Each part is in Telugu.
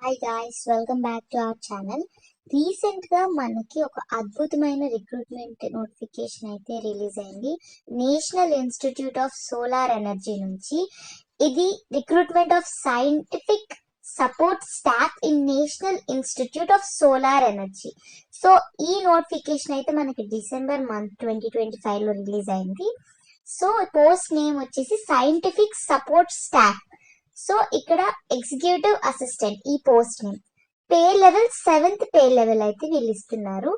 Hi guys, welcome back to our channel. Recent గా మనకి ఒక అద్భుతమైన రిక్రూట్మెంట్ నోటిఫికేషన్ అయితే రిలీజ్ అయింది national institute of solar energy నుంచి. ఇది recruitment of scientific support staff in national institute of solar energy. So ఈ నోటిఫికేషన్ అయితే మనకి డిసెంబర్ మంత్ 2025 లో రిలీజ్ అయింది. సో పోస్ట్ నేమ్ వచ్చేసి సైంటిఫిక్ సపోర్ట్ స్టాఫ్. సో ఇక్కడ ఎగ్జిక్యూటివ్ అసిస్టెంట్ ఈ post name. Pay level 7th pay level అయితే వీళ్ళు ఇస్తున్నారు.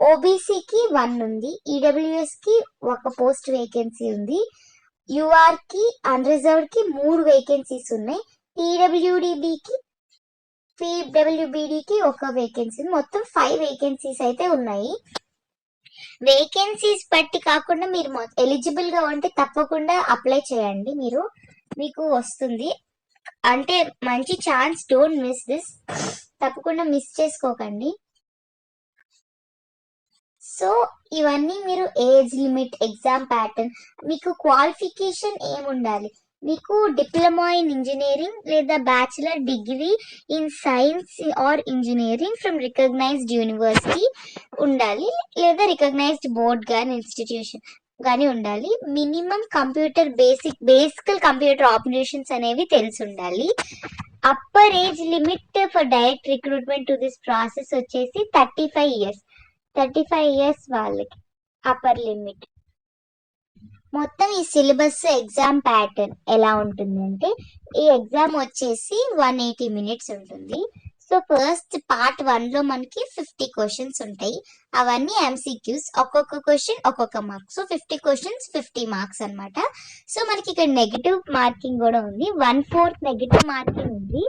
ఓబీసీకి 1 ఉంది, ఈడబ్ల్యూఎస్ కి ఒక పోస్ట్ వేకెన్సీ ఉంది, యూఆర్ కి అన్రిజర్వ్డ్ కి 3 వేకెన్సీస్ ఉన్నాయి, పీడబ్ల్యూబీడికి ఒక వేకెన్సీ, మొత్తం 5 వేకెన్సీస్ అయితే ఉన్నాయి. వేకెన్సీస్ బట్టి కాకుండా మీరు ఎలిజిబుల్ గా ఉంటే తప్పకుండా అప్లై చేయండి, మీకు వస్తుంది. అంటే మంచి ఛాన్స్, డోంట్ మిస్ దిస్, తప్పకుండా మిస్ చేసుకోకండి. సో ఇవన్నీ మీరు ఏజ్ లిమిట్, ఎగ్జామ్ ప్యాటర్న్, మీకు క్వాలిఫికేషన్ ఏముండాలి, మీకు డిప్లొమా ఇన్ ఇంజనీరింగ్ లేదా bachelor degree in science or engineering from recognised university ఉండాలి, లేదా రికగ్నైజ్డ్ బోర్డ్ కానీ ఇన్స్టిట్యూషన్ కానీ ఉండాలి. Minimum computer basical computer operations అనేవి తెలిసి ఉండాలి. Upper age limit for direct recruitment to this process వచ్చేసి 35 ఇయర్స్ వాళ్ళకి అప్పర్ లిమిట్. మొత్తం ఈ సిలబస్, ఎగ్జామ్ ప్యాటర్న్ ఎలా ఉంటుంది అంటే, ఈ ఎగ్జామ్ వచ్చేసి 180 minutes ఉంటుంది. సో ఫస్ట్ పార్ట్ 1 లో మనకి 50 క్వశ్చన్స్ ఉంటాయి. అవన్నీ ఎంసీక్యూస్, ఒక్కొక్క క్వశ్చన్ ఒక్కొక్క మార్క్. సో 50 క్వశ్చన్స్ 50 మార్క్స్ అనమాట. సో మనకి ఇక్కడ నెగిటివ్ మార్కింగ్ కూడా ఉంది, 1/4 నెగిటివ్ మార్కింగ్ ఉంది.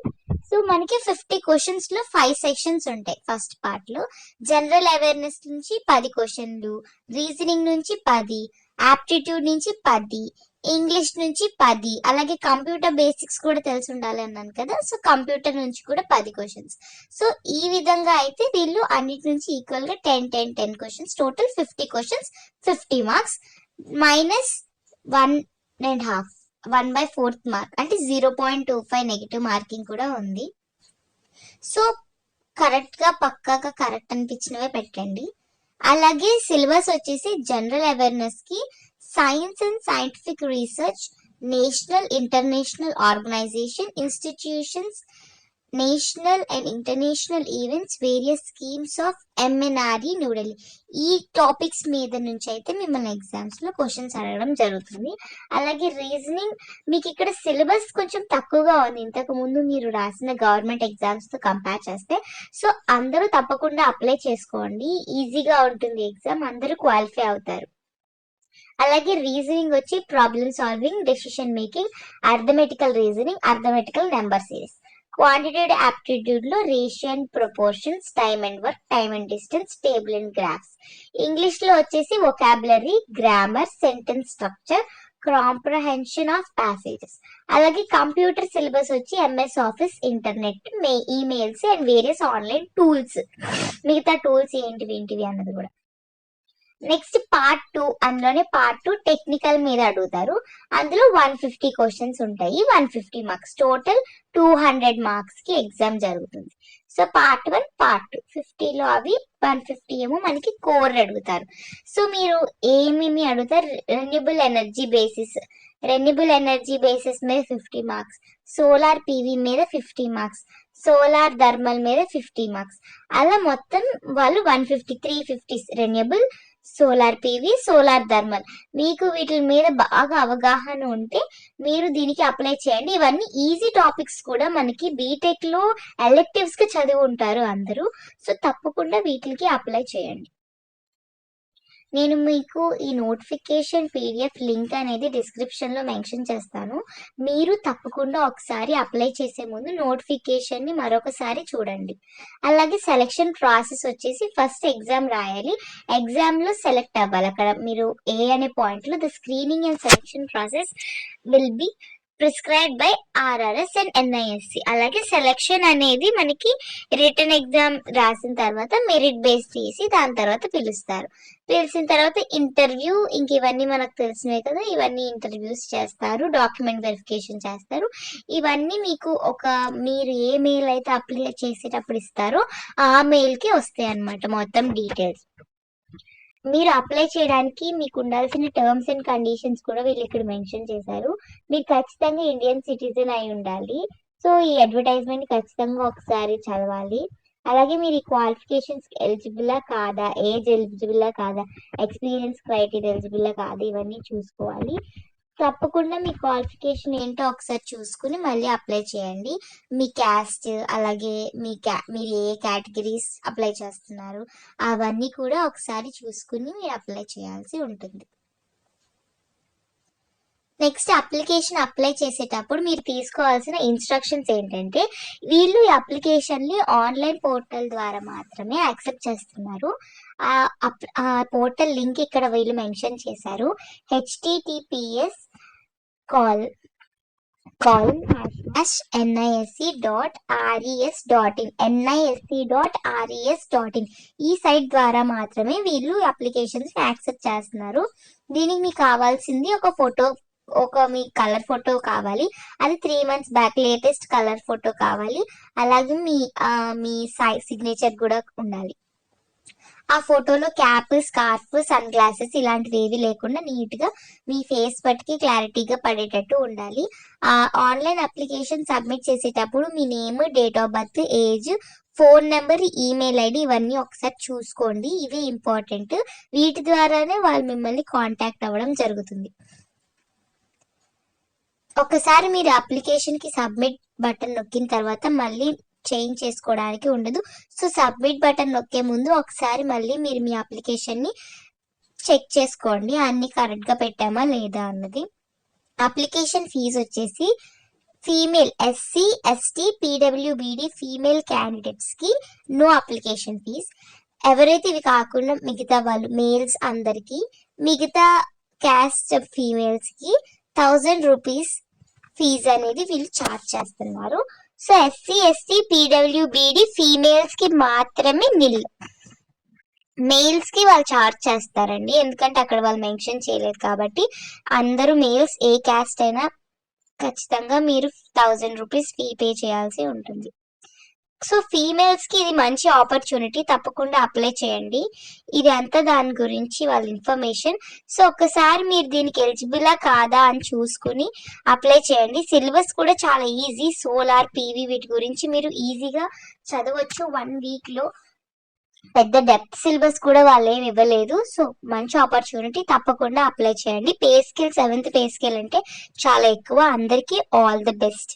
సో మనకి 50 క్వశ్చన్స్ లో 5 సెక్షన్స్ ఉంటాయి. ఫస్ట్ పార్ట్ లో జనరల్ అవేర్నెస్ నుంచి 10 క్వశ్చన్లు, రీజనింగ్ నుంచి 10, ఆప్టిట్యూడ్ నుంచి 10, ఇంగ్లీష్ నుంచి 10, అలాగే కంప్యూటర్ బేసిక్స్ కూడా తెలిసి ఉండాలి అన్నాను కదా, సో కంప్యూటర్ నుంచి కూడా 10 క్వశ్చన్స్. సో ఈ విధంగా అయితే వీళ్ళు అన్నిటి నుంచి ఈక్వల్ గా 10 questions, total 50 questions 50 marks, minus 1/4 mark, అంటే 0.25 నెగిటివ్ మార్కింగ్ కూడా ఉంది. సో కరెక్ట్ గా పక్కాగా కరెక్ట్ అనిపించినవే పెట్టండి. అలాగే సిలబస్ వచ్చేసి జనరల్ అవేర్నెస్ కి science and scientific research, national international organisation, institutions, national and international events, various schemes of MNRE New Delhi. ఈ టాపిక్స్ మీద నుంచి అయితే మిమ్మల్ని ఎగ్జామ్స్ లో క్వశ్చన్స్ అడగడం జరుగుతుంది. అలాగే రీజనింగ్, మీకు ఇక్కడ సిలబస్ కొంచెం తక్కువగా ఉంది ఇంతకు ముందు మీరు రాసిన గవర్నమెంట్ ఎగ్జామ్స్ తో కంపేర్ చేస్తే. సో అందరూ తప్పకుండా అప్లై చేసుకోండి, ఈజీగా ఉంటుంది ఎగ్జామ్, అందరూ క్వాలిఫై అవుతారు. అలాగే రీజనింగ్ వచ్చి problem solving, decision making, arithmetical reasoning, arithmetical number series. Quantitative aptitude లో ratio and proportions, time and work, time and distance, table and graphs. English లో వచ్చేసి vocabulary, grammar, sentence structure, comprehension of passages. అలాగే కంప్యూటర్ సిలబస్ వచ్చి MS office, internet, emails and various online tools. మిగతా టూల్స్ ఏంటివి అన్నది కూడా. నెక్స్ట్ పార్ట్ 2, అందులోనే పార్ట్ 2 టెక్నికల్ మీద అడుగుతారు. అందులో 150 క్వశ్చన్స్ ఉంటాయి, 150 మార్క్స్, టోటల్ 200 మార్క్స్ కి ఎగ్జామ్ జరుగుతుంది. సో పార్ట్ 1, పార్ట్ 2, 50లో అవి, 150 ఏమో మనకి కోర్ అడుగుతారు. సో మీరు ఏమేమి అడుగుతారు, రెన్యూబుల్ ఎనర్జీ బేసిస్ మీద 50 మార్క్స్, సోలార్ పీవీ మీద 50 మార్క్స్, సోలార్ థర్మల్ మీద 50 మార్క్స్, అలా మొత్తం వాళ్ళు 150, 350 renewable, solar PV, solar thermal. మీకు వీటి మీద బాగా అవగాహన ఉంటే మీరు దీనికి అప్లై చేయండి. ఇవన్నీ ఈజీ టాపిక్స్ కూడా, మనకి బీటెక్ లో ఎలెక్టివ్స్ గా చదివి ఉంటారు అందరూ. సో తప్పకుండా వీటికి అప్లై చేయండి. నేను మీకు ఈ నోటిఫికేషన్ పీడిఎఫ్ లింక్ అనేది డిస్క్రిప్షన్ లో మెన్షన్ చేస్తాను. మీరు తప్పకుండా ఒకసారి అప్లై చేసే ముందు నోటిఫికేషన్ ని మరొకసారి చూడండి. అలాగే సెలక్షన్ ప్రాసెస్ వచ్చేసి ఫస్ట్ ఎగ్జామ్ రాయాలి, ఎగ్జామ్ లో సెలెక్ట్ అవ్వాలి. అక్కడ మీరు ఏ అనే పాయింట్ లో the screening and selection process will be prescribed by RRS and NISC. అలాగే సెలక్షన్ అనేది మనకి రిటర్న్ ఎగ్జామ్ రాసిన తర్వాత మెరిట్ బేస్ తీసి దాని తర్వాత పిలుస్తారు. పిలిచిన తర్వాత ఇంటర్వ్యూ, ఇంక ఇవన్నీ మనకు తెలిసినవే కదా, ఇవన్నీ ఇంటర్వ్యూస్ చేస్తారు, డాక్యుమెంట్ వెరిఫికేషన్ చేస్తారు. ఇవన్నీ మీకు మీరు ఏ మెయిల్ అయితే అప్లై చేసేటప్పుడు ఇస్తారో ఆ మెయిల్కి వస్తాయి అన్నమాట మొత్తం డీటెయిల్స్. మీరు అప్లై చేయడానికి మీకు ఉండాల్సిన టర్మ్స్ అండ్ కండిషన్స్ కూడా వీళ్ళు ఇక్కడ మెన్షన్ చేశారు. మీరు ఖచ్చితంగా ఇండియన్ సిటిజన్ అయి ఉండాలి. సో ఈ అడ్వర్టైజ్మెంట్ ఖచ్చితంగా ఒకసారి చదవాలి. అలాగే మీరు ఈ క్వాలిఫికేషన్స్ ఎలిజిబుల్లా కాదా, ఏజ్ ఎలిజిబుల్లా కాదా, ఎక్స్పీరియన్స్ క్రైటీరియా ఎలిజిబుల్లా కాదా, ఇవన్నీ చూసుకోవాలి. తప్పకుండా మీ క్వాలిఫికేషన్ ఏంటో ఒకసారి చూసుకుని మళ్ళీ అప్లై చేయండి. మీ క్యాస్ట్, అలాగే మీరు ఏ కేటగిరీస్ అప్లై చేస్తున్నారు అవన్నీ కూడా ఒకసారి చూసుకుని మీరు అప్లై చేయాల్సి ఉంటుంది. నెక్స్ట్ అప్లికేషన్ అప్లై చేసేటప్పుడు మీరు తీసుకోవాల్సిన ఇన్స్ట్రక్షన్స్ ఏంటంటే, వీళ్ళు ఈ అప్లికేషన్ని ఆన్లైన్ పోర్టల్ ద్వారా మాత్రమే యాక్సెప్ట్ చేస్తున్నారు. ఆ పోర్టల్ లింక్ ఇక్కడ వీళ్ళు మెన్షన్ చేశారు. https nisc.res.in ఈ సైట్ ద్వారా మాత్రమే వీళ్ళు అప్లికేషన్స్ యాక్సెప్ట్ చేస్తున్నారు. దీనికి మీకు కావాల్సింది మీ కలర్ ఫోటో కావాలి. అది 3 months back latest colour photo కావాలి. అలాగే మీ సిగ్నేచర్ కూడా ఉండాలి. ఆ ఫోటోలో క్యాప్, స్కార్ఫ్, సన్ గ్లాసెస్ ఇలాంటివి ఏవి లేకుండా నీట్గా మీ ఫేస్ పట్టుకి క్లారిటీగా పడేటట్టు ఉండాలి. ఆ ఆన్లైన్ అప్లికేషన్ సబ్మిట్ చేసేటప్పుడు మీ name, date of birth, age, phone number, email ID ఇవన్నీ ఒకసారి చూసుకోండి. ఇవి ఇంపార్టెంట్. వీటి ద్వారానే వాళ్ళు మిమ్మల్ని కాంటాక్ట్ అవ్వడం జరుగుతుంది. ఒకసారి మీరు అప్లికేషన్కి సబ్మిట్ బటన్ నొక్కిన తర్వాత మళ్ళీ చేంజ్ చేసుకోవడానికి ఉండదు. సో సబ్మిట్ బటన్ నొక్కే ముందు ఒకసారి మళ్ళీ మీరు మీ అప్లికేషన్ని చెక్ చేసుకోండి, అన్ని కరెక్ట్గా పెట్టామా లేదా అన్నది. అప్లికేషన్ ఫీజు వచ్చేసి female SC, ST, PWBD female క్యాండిడేట్స్కి నో అప్లికేషన్ ఫీజ్. ఎవరైతే ఇవి కాకుండా మిగతా వాళ్ళు మేల్స్ అందరికీ, మిగతా క్యాస్ట్ ఫీమేల్స్కి 1000 రూపీస్ ఫీజు అనేది వీళ్ళు ఛార్జ్ చేస్తున్నారు. సో ఎస్సీ, ఎస్టీ, పీడబ్ల్యూబీడీ ఫీమేల్స్కి మాత్రమే మేల్స్కి వాళ్ళు ఛార్జ్ చేస్తారండి, ఎందుకంటే అక్కడ వాళ్ళు మెన్షన్ చేయలేదు కాబట్టి. అందరూ మేల్స్ ఏ క్యాస్ట్ అయినా ఖచ్చితంగా మీరు 1000 రూపీస్ ఫీ పే చేయాల్సి ఉంటుంది. సో ఫీమేల్స్కి ఇది మంచి ఆపర్చునిటీ, తప్పకుండా అప్లై చేయండి. ఇది అంతా దాని గురించి వాళ్ళ ఇన్ఫర్మేషన్. సో ఒక్కసారి మీరు దీనికి ఎలిజిబులా కాదా అని చూసుకుని అప్లై చేయండి. సిలబస్ కూడా చాలా ఈజీ. సోలార్, పీవీ వీటి గురించి మీరు ఈజీగా చదవచ్చు 1 weekలో. పెద్ద డెప్త్ సిలబస్ కూడా వాళ్ళు ఏమి ఇవ్వలేదు. సో మంచి ఆపర్చునిటీ, తప్పకుండా అప్లై చేయండి. Pay scale 7th pay scale అంటే చాలా ఎక్కువ. అందరికీ ఆల్ ది బెస్ట్.